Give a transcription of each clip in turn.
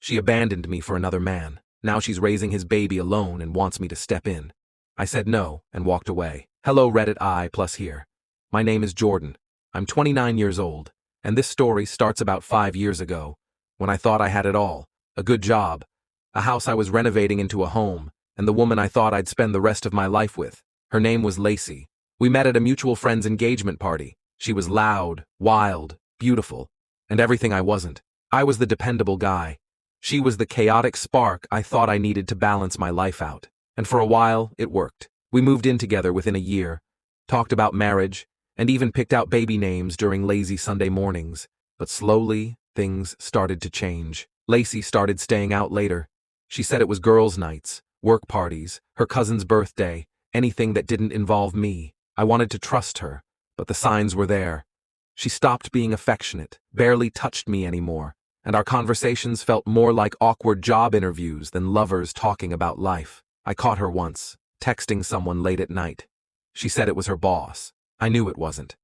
She abandoned me for another man. Now she's raising his baby alone and wants me to step in. I said no and walked away. Hello Reddit I+ here. My name is Jordan. I'm 29 years old, and this story starts about 5 years ago, when I thought I had it all. A good job, a house I was renovating into a home, and the woman I thought I'd spend the rest of my life with. Her name was Lacey. We met at a mutual friend's engagement party. She was loud, wild, beautiful, and everything I wasn't. I was the dependable guy. She was the chaotic spark I thought I needed to balance my life out. And for a while, it worked. We moved in together within a year, talked about marriage, and even picked out baby names during lazy Sunday mornings. But slowly, things started to change. Lacey started staying out later. She said it was girls' nights, work parties, her cousin's birthday, anything that didn't involve me. I wanted to trust her, but the signs were there. She stopped being affectionate, barely touched me anymore, and our conversations felt more like awkward job interviews than lovers talking about life. I caught her once, texting someone late at night. She said it was her boss. I knew it wasn't.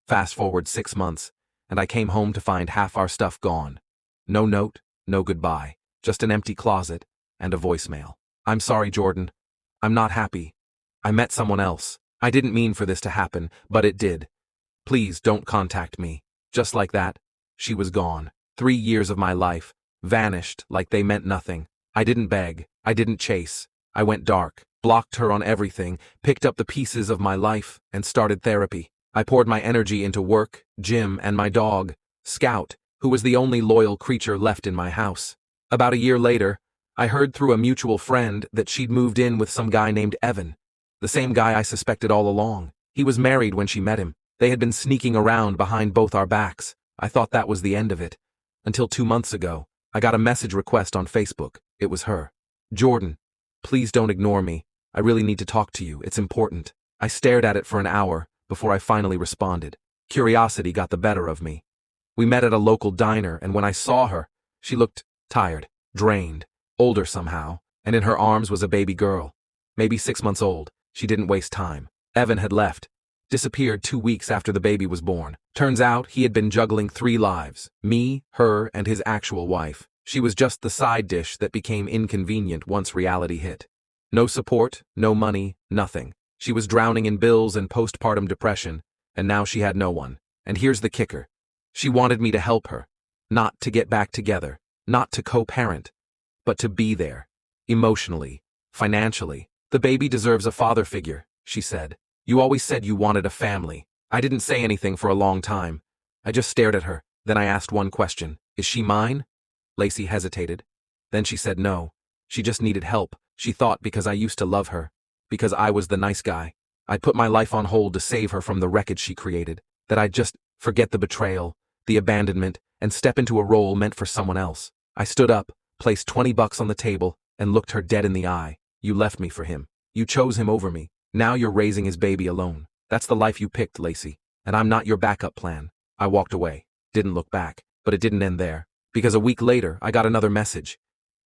Fast forward 6 months, and I came home to find half our stuff gone. No note, no goodbye, just an empty closet and a voicemail. I'm sorry, Jordan. I'm not happy. I met someone else. I didn't mean for this to happen, but it did. Please don't contact me. Just like that, she was gone. 3 years of my life vanished like they meant nothing. I didn't beg. I didn't chase. I went dark, blocked her on everything, picked up the pieces of my life, and started therapy. I poured my energy into work, gym, and my dog, Scout, who was the only loyal creature left in my house. About a year later, I heard through a mutual friend that she'd moved in with some guy named Evan. The same guy I suspected all along. He was married when she met him. They had been sneaking around behind both our backs. I thought that was the end of it. Until 2 months ago, I got a message request on Facebook. It was her. Jordan, please don't ignore me. I really need to talk to you. It's important. I stared at it for an hour before I finally responded. Curiosity got the better of me. We met at a local diner, and when I saw her, she looked tired, drained, older somehow, and in her arms was a baby girl. Maybe 6 months old. She didn't waste time. Evan had left. Disappeared 2 weeks after the baby was born. Turns out he had been juggling 3 lives. Me, her, and his actual wife. She was just the side dish that became inconvenient once reality hit. No support, no money, nothing. She was drowning in bills and postpartum depression, and now she had no one. And here's the kicker. She wanted me to help her. Not to get back together. Not to co-parent. But to be there. Emotionally. Financially. The baby deserves a father figure, she said. You always said you wanted a family. I didn't say anything for a long time. I just stared at her. Then I asked one question. Is she mine? Lacey hesitated. Then she said no. She just needed help. She thought because I used to love her. Because I was the nice guy. I'd put my life on hold to save her from the wreckage she created. That I'd just forget the betrayal, the abandonment, and step into a role meant for someone else. I stood up, placed $20 on the table, and looked her dead in the eye. You left me for him. You chose him over me. Now you're raising his baby alone. That's the life you picked, Lacey. And I'm not your backup plan. I walked away. Didn't look back. But it didn't end there. Because a week later, I got another message.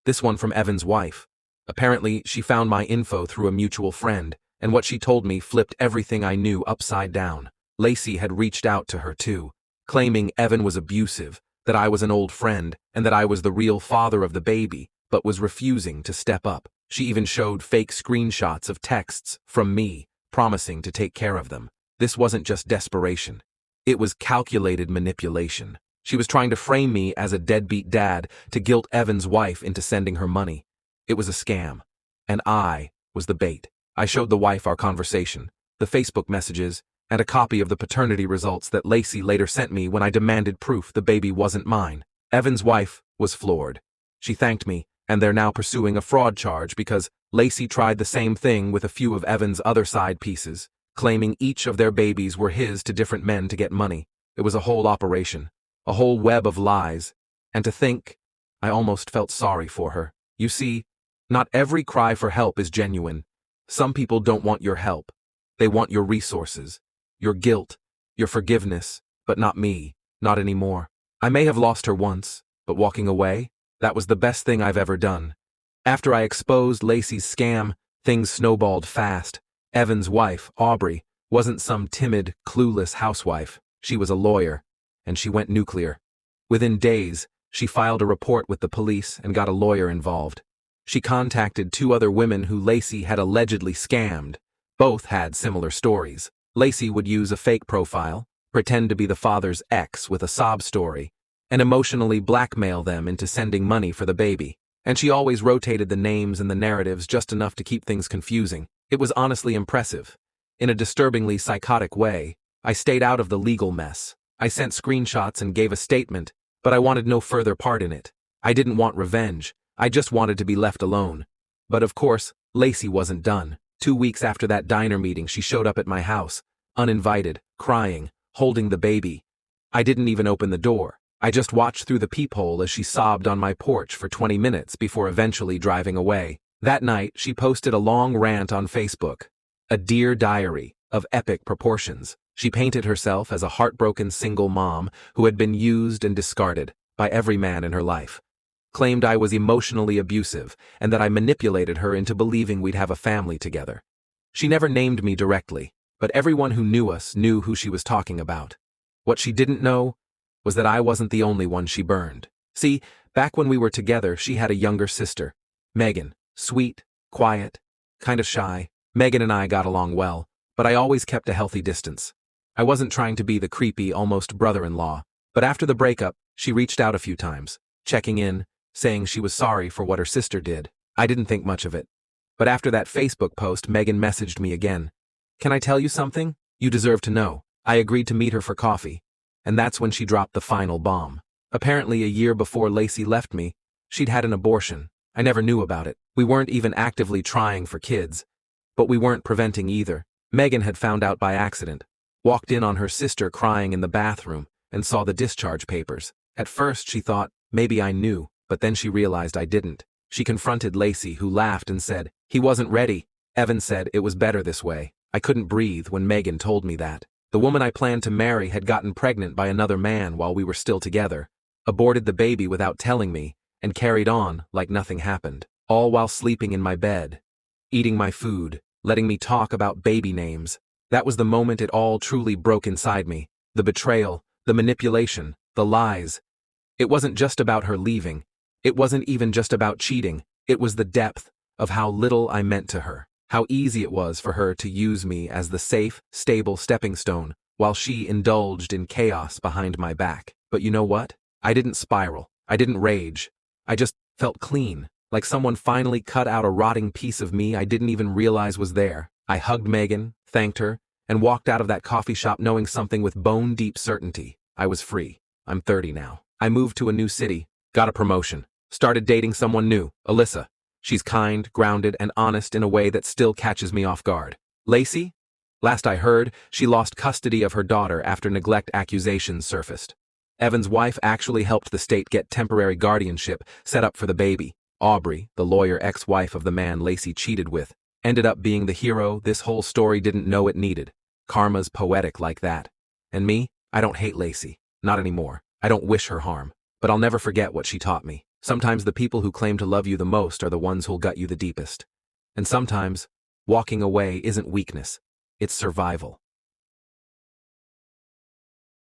This one from Evan's wife. Apparently, she found my info through a mutual friend, and what she told me flipped everything I knew upside down. Lacey had reached out to her too, claiming Evan was abusive, that I was an old friend, and that I was the real father of the baby, but was refusing to step up. She even showed fake screenshots of texts from me, promising to take care of them. This wasn't just desperation. It was calculated manipulation. She was trying to frame me as a deadbeat dad to guilt Evan's wife into sending her money. It was a scam. And I was the bait. I showed the wife our conversation, the Facebook messages, and a copy of the paternity results that Lacey later sent me when I demanded proof the baby wasn't mine. Evan's wife was floored. She thanked me, and they're now pursuing a fraud charge because Lacey tried the same thing with a few of Evan's other side pieces, claiming each of their babies were his to different men to get money. It was a whole operation, a whole web of lies, and to think, I almost felt sorry for her. You see, not every cry for help is genuine. Some people don't want your help. They want your resources, your guilt, your forgiveness, but not me, not anymore. I may have lost her once, but walking away, that was the best thing I've ever done. After I exposed Lacey's scam, things snowballed fast. Evan's wife, Aubrey, wasn't some timid, clueless housewife. She was a lawyer, and she went nuclear. Within days, She filed a report with the police and got a lawyer involved. She contacted 2 other women who Lacey had allegedly scammed. Both had similar stories. Lacey would use a fake profile, pretend to be the father's ex with a sob story, and emotionally blackmail them into sending money for the baby. And she always rotated the names and the narratives just enough to keep things confusing. It was honestly impressive. In a disturbingly psychotic way, I stayed out of the legal mess. I sent screenshots and gave a statement, but I wanted no further part in it. I didn't want revenge. I just wanted to be left alone. But of course, Lacey wasn't done. 2 weeks after that diner meeting, she showed up at my house, uninvited, crying, holding the baby. I didn't even open the door. I just watched through the peephole as she sobbed on my porch for 20 minutes before eventually driving away. That night, she posted a long rant on Facebook. A dear diary of epic proportions. She painted herself as a heartbroken single mom who had been used and discarded by every man in her life. Claimed I was emotionally abusive and that I manipulated her into believing we'd have a family together. She never named me directly, but everyone who knew us knew who she was talking about. What she didn't know was that I wasn't the only one she burned. See, back when we were together, she had a younger sister, Megan. Sweet, quiet, kind of shy. Megan and I got along well, but I always kept a healthy distance. I wasn't trying to be the creepy, almost brother-in-law, but after the breakup, she reached out a few times, checking in, saying she was sorry for what her sister did. I didn't think much of it. But after that Facebook post, Megan messaged me again. Can I tell you something? You deserve to know. I agreed to meet her for coffee. And that's when she dropped the final bomb. Apparently a year before Lacey left me, she'd had an abortion. I never knew about it. We weren't even actively trying for kids. But we weren't preventing either. Megan had found out by accident, walked in on her sister crying in the bathroom, and saw the discharge papers. At first she thought, maybe I knew. But then she realized I didn't. She confronted Lacey, who laughed and said, he wasn't ready. Evan said it was better this way. I couldn't breathe when Megan told me that. The woman I planned to marry had gotten pregnant by another man while we were still together, aborted the baby without telling me, and carried on like nothing happened, all while sleeping in my bed, eating my food, letting me talk about baby names. That was the moment it all truly broke inside me. The betrayal, the manipulation, the lies. It wasn't just about her leaving. It wasn't even just about cheating. It was the depth of how little I meant to her, how easy it was for her to use me as the safe, stable stepping stone, while she indulged in chaos behind my back. But you know what? I didn't spiral. I didn't rage. I just felt clean, like someone finally cut out a rotting piece of me I didn't even realize was there. I hugged Megan, thanked her, and walked out of that coffee shop knowing something with bone-deep certainty. I was free. I'm 30 now. I moved to a new city, got a promotion. Started dating someone new, Alyssa. She's kind, grounded, and honest in a way that still catches me off guard. Lacey? Last I heard, she lost custody of her daughter after neglect accusations surfaced. Evan's wife actually helped the state get temporary guardianship set up for the baby. Aubrey, the lawyer ex-wife of the man Lacey cheated with, ended up being the hero this whole story didn't know it needed. Karma's poetic like that. And me? I don't hate Lacey. Not anymore. I don't wish her harm. But I'll never forget what she taught me. Sometimes the people who claim to love you the most are the ones who'll gut you the deepest. And sometimes, walking away isn't weakness, it's survival.